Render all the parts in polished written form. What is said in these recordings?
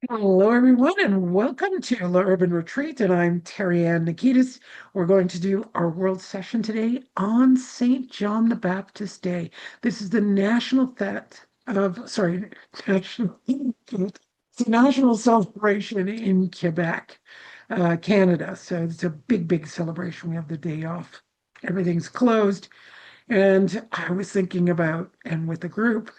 Hello, everyone, and welcome to the Urban Retreat. And I'm Terryann Nikitas. We're going to do our world session today on St. John the Baptist Day. This is the national fete of, sorry, national, it's a national celebration in Quebec, Canada. So it's a big, big celebration. We have the day off. Everything's closed. And I was thinking about, and with the group,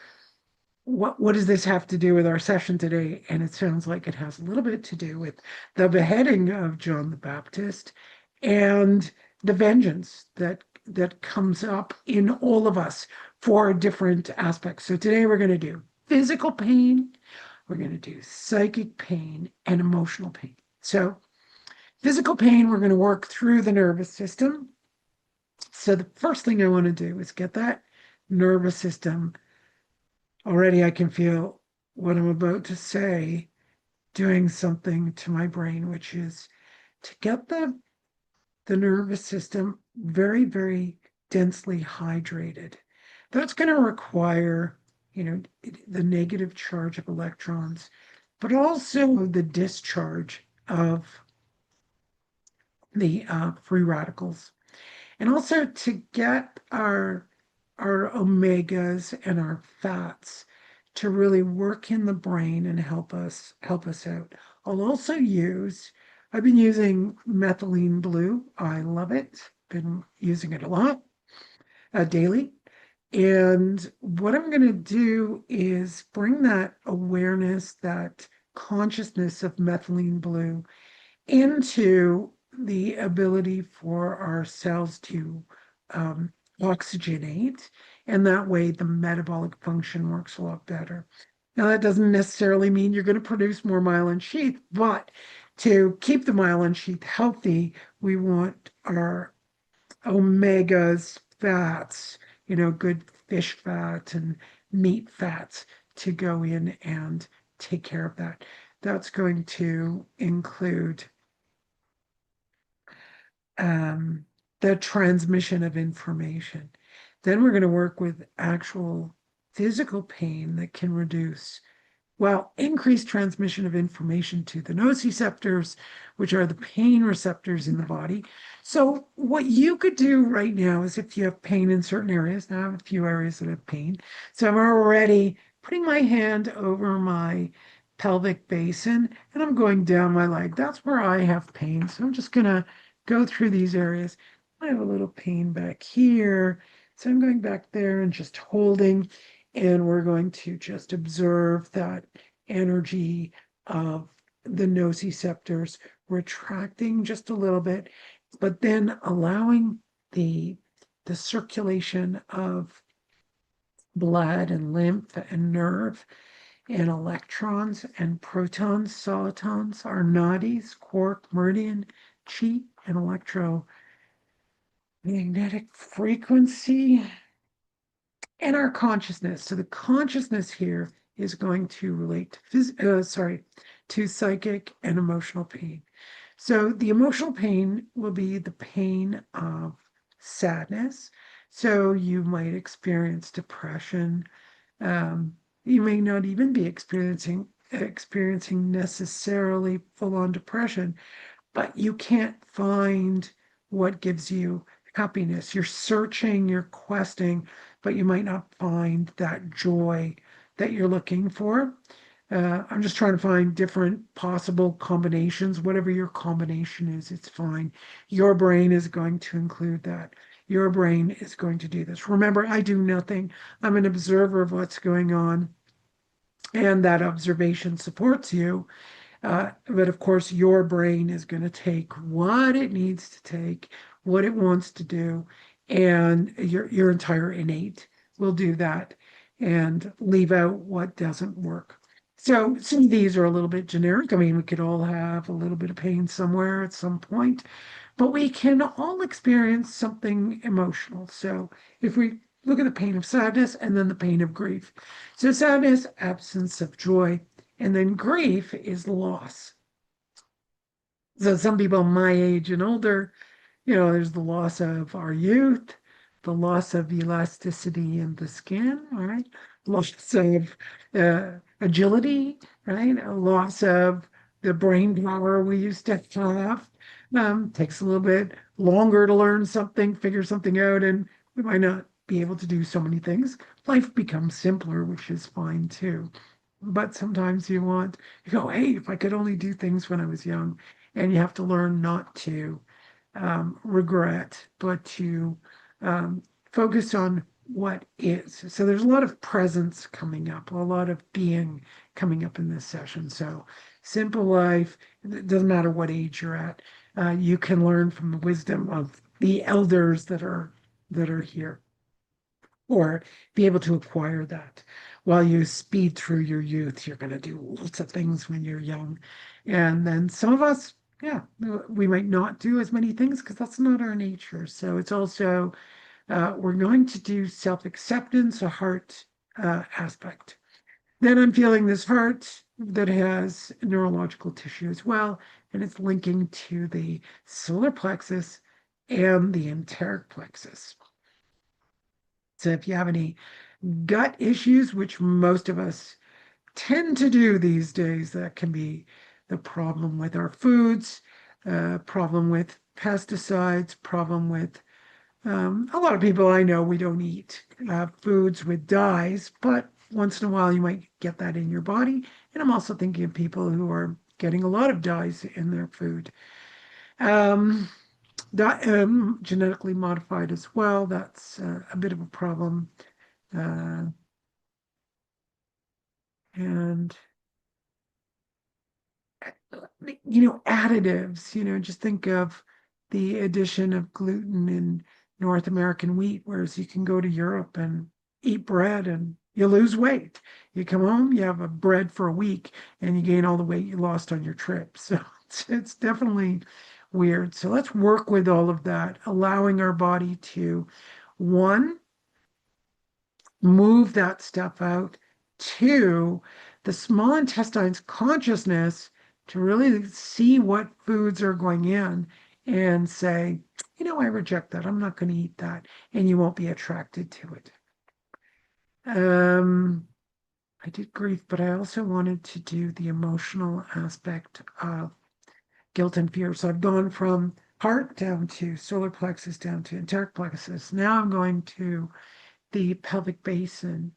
what does this have to do with our session today? And it sounds like it has a little bit to do with the beheading of John the Baptist and the vengeance that comes up in all of us for different aspects. So today we're going to do physical pain, we're going to do psychic pain, and emotional pain. So physical pain, we're going to work through the nervous system. So the first thing I want to do is get that nervous system. Already I can feel what I'm about to say doing something to my brain, which is to get the nervous system very, very densely hydrated. That's going to require, the negative charge of electrons, but also the discharge of the free radicals. And also to get our omegas and our fats to really work in the brain and help us out. I'll also use I've been using methylene blue. I love it. Been using it a lot daily. And what I'm going to do is bring that awareness, that consciousness of methylene blue into the ability for our cells to oxygenate, and that way the metabolic function works a lot better. Now, that doesn't necessarily mean you're going to produce more myelin sheath, but to keep the myelin sheath healthy, we want our omegas, fats, good fish fat and meat fats to go in and take care of that. That's going to include um, the transmission of information. Then we're going to work with actual physical pain that can reduce, well, increase transmission of information to the nociceptors, which are the pain receptors in the body. So what you could do right now is if you have pain in certain areas, now I have a few areas that have pain. So I'm already putting my hand over my pelvic basin and I'm going down my leg. That's where I have pain. So I'm just going to go through these areas. I have a little pain back here. So I'm going back there and just holding, and we're going to just observe that energy of the nociceptors retracting just a little bit, but then allowing the the circulation of blood and lymph and nerve and electrons and protons, solitons, our nadis, quark, meridian, chi, and electromagnetic frequency, and our consciousness. So the consciousness here is going to relate to to psychic and emotional pain. So the emotional pain will be the pain of sadness. So you might experience depression. You may not even be experiencing necessarily full-on depression, but you can't find what gives you happiness. You're searching, you're questing, but you might not find that joy that you're looking for. I'm just trying to find different possible combinations. Whatever your combination is, it's fine. Your brain is going to include that. Your brain is going to do this. Remember, I do nothing. I'm an observer of what's going on, and that observation supports you. But of course, your brain is going to take what it needs to take, what it wants to do, and your entire innate will do that and leave out what doesn't work. So some of these are a little bit generic. I mean, we could all have a little bit of pain somewhere at some point, but we can all experience something emotional. So if we look at the pain of sadness and then the pain of grief. So sadness, absence of joy, and then grief is loss. So some people my age and older, there's the loss of our youth, the loss of elasticity in the skin, all right? Loss of agility, right? A loss of the brain power we used to have. Takes a little bit longer to learn something, figure something out, and we might not be able to do so many things. Life becomes simpler, which is fine too. But sometimes you go, hey, if I could only do things when I was young, and you have to learn not to regret, but to um, focus on what is. So there's a lot of presence coming up, a lot of being coming up in this session. So simple life, it doesn't matter what age you're at, you can learn from the wisdom of the elders that are here, or be able to acquire that. While you speed through your youth, you're going to do lots of things when you're young. And then some of us, yeah, we might not do as many things because that's not our nature. So it's also, we're going to do self-acceptance, a heart aspect. Then I'm feeling this heart that has neurological tissue as well, and it's linking to the solar plexus and the enteric plexus. So if you have any gut issues, which most of us tend to do these days, that can be the problem with our foods, problem with pesticides, problem with a lot of people I know, we don't eat foods with dyes, but once in a while you might get that in your body. And I'm also thinking of people who are getting a lot of dyes in their food. Um, Genetically modified as well. That's a bit of a problem. Uh, and additives, just think of the addition of gluten in North American wheat, whereas you can go to Europe and eat bread and you lose weight. You come home, you have a bread for a week and you gain all the weight you lost on your trip. So it's definitely weird. So let's work with all of that, allowing our body to, one, move that stuff out. Two, the small intestine's consciousness to really see what foods are going in and say, I reject that. I'm not going to eat that. And you won't be attracted to it. Um, I did grief, but I also wanted to do the emotional aspect of guilt and fear. So I've gone from heart down to solar plexus down to enteric plexus. Now I'm going to the pelvic basin.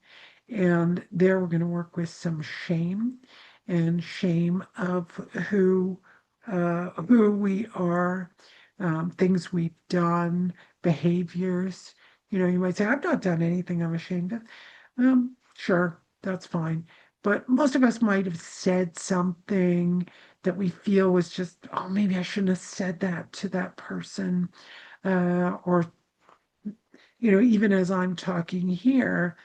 And there we're going to work with some shame and shame of who we are, things we've done, behaviors. You might say, I've not done anything I'm ashamed of. Sure, that's fine. But most of us might have said something that we feel was just, oh, maybe I shouldn't have said that to that person. Or even as I'm talking here,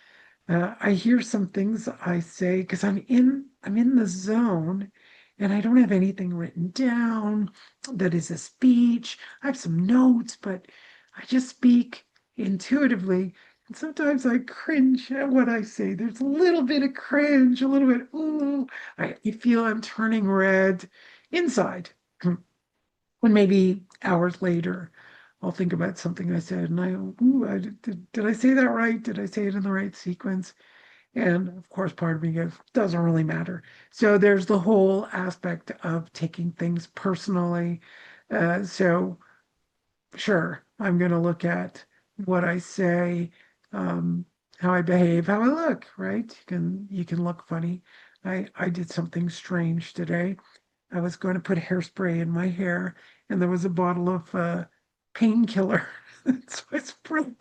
I hear some things I say because I'm in the zone and I don't have anything written down that is a speech. I have some notes, but I just speak intuitively. And sometimes I cringe at what I say. There's a little bit of cringe, a little bit, ooh, I feel I'm turning red inside. When maybe hours later, I'll think about something I said and I go, ooh, did I say that right? Did I say it in the right sequence? And of course, part of me goes, doesn't really matter. So there's the whole aspect of taking things personally. So sure, I'm going to look at what I say, um, how I behave, how I look, right? You can look funny. I did something strange today. I was going to put hairspray in my hair, and there was a bottle of painkiller. So I sprayed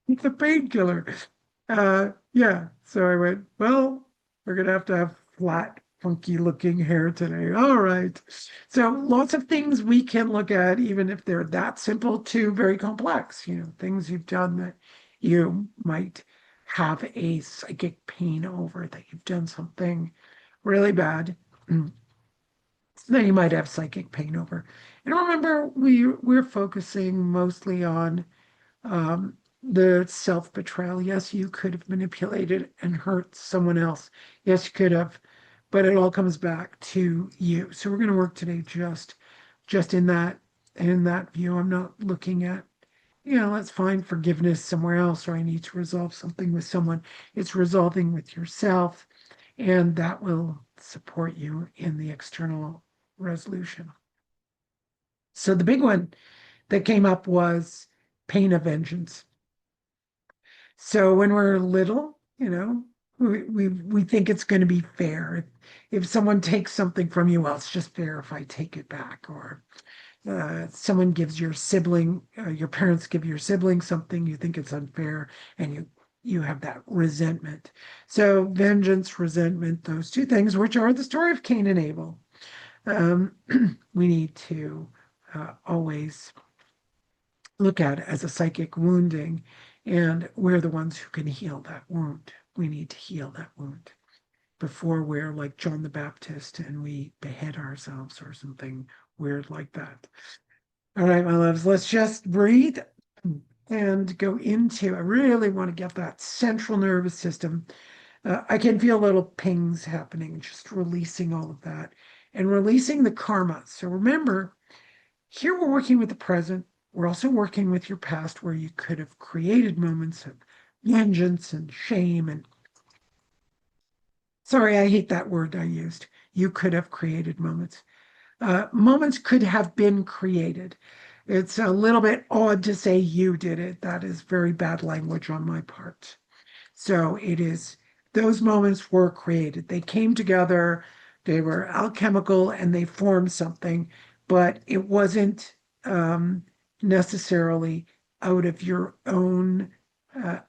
the painkiller. Yeah. So I went, well, we're gonna have flat, funky looking hair today. All right. So lots of things we can look at, even if they're that simple to very complex, things you've done that you might have a psychic pain over, that you've done something really bad. That you might have psychic pain over. And remember, we're focusing mostly on the self-betrayal. Yes, you could have manipulated and hurt someone else. Yes, you could have, but it all comes back to you. So we're going to work today just in that view. I'm not looking at let's find forgiveness somewhere else, or I need to resolve something with someone. It's resolving with yourself, and that will support you in the external resolution. So the big one that came up was pain of vengeance. So when we're little, we think it's going to be fair. If someone takes something from you, well, it's just fair if I take it back. Or someone gives your parents give your sibling something, you think it's unfair, and you have that resentment. So vengeance, resentment, those two things, which are the story of Cain and Abel, um, we need to always look at it as a psychic wounding, and we're the ones who can heal that wound. We need to heal that wound before we're like John the Baptist and we behead ourselves or something weird like that. All right, my loves, let's just breathe and go into. I really want to get that central nervous system. I can feel little pings happening, just releasing all of that and releasing the karma. So remember, here we're working with the present. We're also working with your past where you could have created moments of vengeance and shame. And sorry, I hate that word I used. You could have created moments. Moments could have been created. It's a little bit odd to say you did it. That is very bad language on my part. So it is, those moments were created. They came together, they were alchemical, and they formed something, but it wasn't necessarily out of your own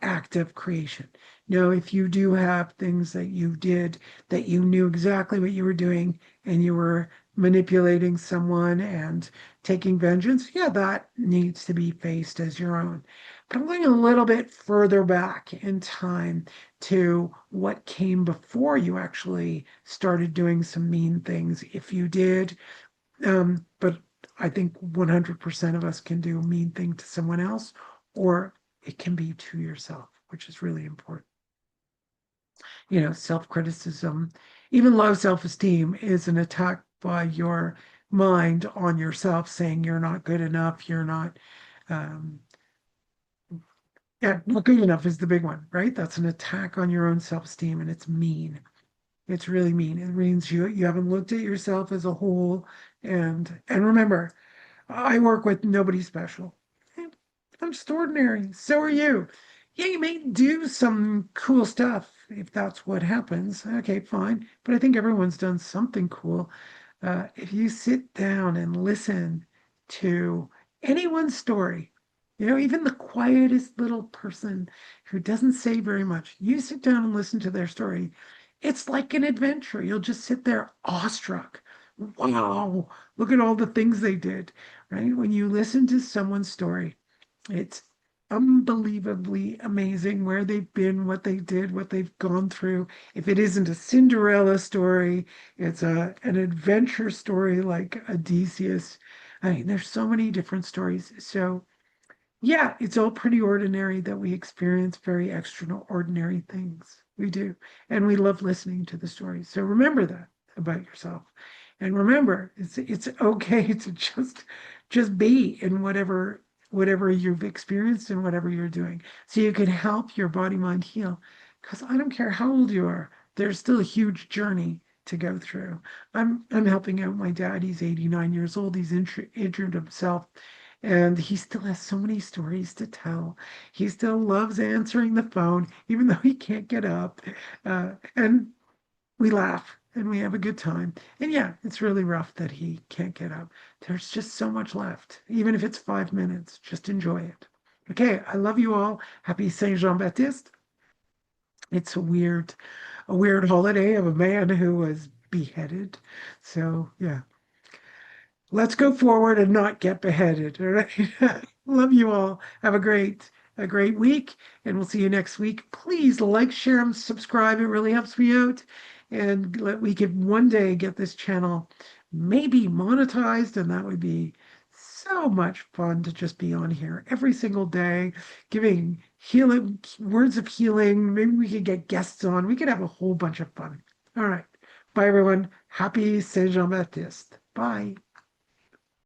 act of creation. No, if you do have things that you did that you knew exactly what you were doing and you were manipulating someone and taking vengeance, yeah, that needs to be faced as your own. But I'm going a little bit further back in time to what came before you actually started doing some mean things, if you did. But I think 100% of us can do a mean thing to someone else, or it can be to yourself, which is really important. Self-criticism, even low self-esteem is an attack by your mind on yourself, saying you're not good enough, you're not, um, yeah, not good enough is the big one, right? That's an attack on your own self-esteem, and it's mean. It's really mean. It means you haven't looked at yourself as a whole. And remember, I work with nobody special. I'm just ordinary. So are you. Yeah, you may do some cool stuff if that's what happens. Okay, fine. But I think everyone's done something cool. If you sit down and listen to anyone's story, even the quietest little person who doesn't say very much, you sit down and listen to their story. It's like an adventure. You'll just sit there awestruck. Wow, look at all the things they did, right? When you listen to someone's story, it's unbelievably amazing where they've been, what they did, what they've gone through. If it isn't a Cinderella story, it's an adventure story like Odysseus. I mean, there's so many different stories. So yeah, it's all pretty ordinary that we experience very extraordinary things. We do. And we love listening to the stories. So remember that about yourself. And remember, it's okay to just be in whatever you've experienced and whatever you're doing. So you can help your body mind heal. Because I don't care how old you are, there's still a huge journey to go through. I'm helping out my dad. He's 89 years old. He's injured himself and he still has so many stories to tell. He still loves answering the phone, even though he can't get up. And we laugh and we have a good time. And yeah, it's really rough that he can't get up. There's just so much left. Even if it's 5 minutes, just enjoy it. Okay, I love you all. Happy Saint Jean Baptiste. It's a weird holiday of a man who was beheaded. So yeah. Let's go forward and not get beheaded. All right. Love you all. Have a great week, and we'll see you next week. Please like, share, and subscribe. It really helps me out. And we could one day get this channel maybe monetized, and that would be so much fun to just be on here every single day, giving healing words of healing. Maybe we could get guests on. We could have a whole bunch of fun. All right. Bye, everyone. Happy Saint Jean Baptiste. Bye.